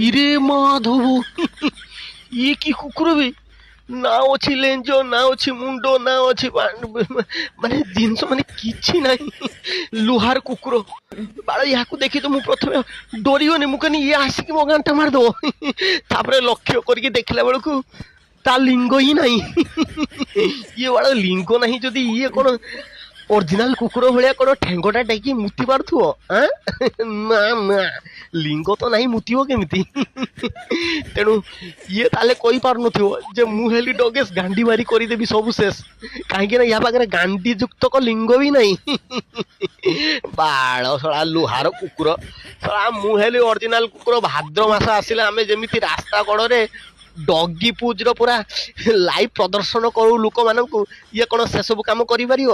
ইরে মাধব, ইয়ে কি কুকুর বে? না ଅଛି ଲେଞ୍ଜ, ନା ଅଛି ମୁଣ୍ଡ, ନା ଅଛି ମାନେ ଜିନିଷ ମାନେ କିଛି ନାହିଁ, ଲୁହାର କୁକୁର। ବାଳ ୟାକୁ ଦେଖି ତ ମୁଁ ପ୍ରଥମେ ଡରିଗନି, ମୁଁ କହିନି ଇଏ ଆସିକି ମୋ ଗାଁଟା ମାରିଦବ। ତାପରେ ଲକ୍ଷ୍ୟ କରିକି ଦେଖିଲା ବେଳକୁ ତା ଲିଙ୍ଗ ହିଁ ନାହିଁ। ଇଏ ବାଳ ଲିଙ୍ଗ ନାହିଁ ଯଦି ଇଏ କଣ ଅରିଜିନାଲ କୁକୁର ଭଳିଆ କଣ ଠେଙ୍ଗଟା ଟେକି ମୁତି ପାରୁଥିବ? ନା ନା, ଲିଙ୍ଗ ତ ନାହିଁ, ମୁତିବ କେମିତି? ତେଣୁ ଇଏ ତାହେଲେ କହିପାରୁନଥିବ ଯେ ମୁଁ ହେଲି ଡଗେଶ, ଗାଣ୍ଡି ମାରି କରିଦେବି ସବୁ ଶେଷ, କାହିଁକି ନା ୟା ପାଖରେ ଗାଣ୍ଡି ଯୁକ୍ତକ ଲିଙ୍ଗ ବି ନାହିଁ। ବାଳ ଶଳା ଲୁହାର କୁକୁର, ଶଳା ମୁଁ ହେଲି ଅରିଜିନାଲ କୁକୁର। ଭାଦ୍ର ମାସ ଆସିଲେ ଆମେ ଯେମିତି ରାସ୍ତା କଡ଼ରେ ଡଗି ପୁଜର ପୁରା ଲାଇଭ୍ ପ୍ରଦର୍ଶନ କରୁ ଲୋକମାନଙ୍କୁ, ଇଏ କଣ ସେସବୁ କାମ କରିପାରିବ?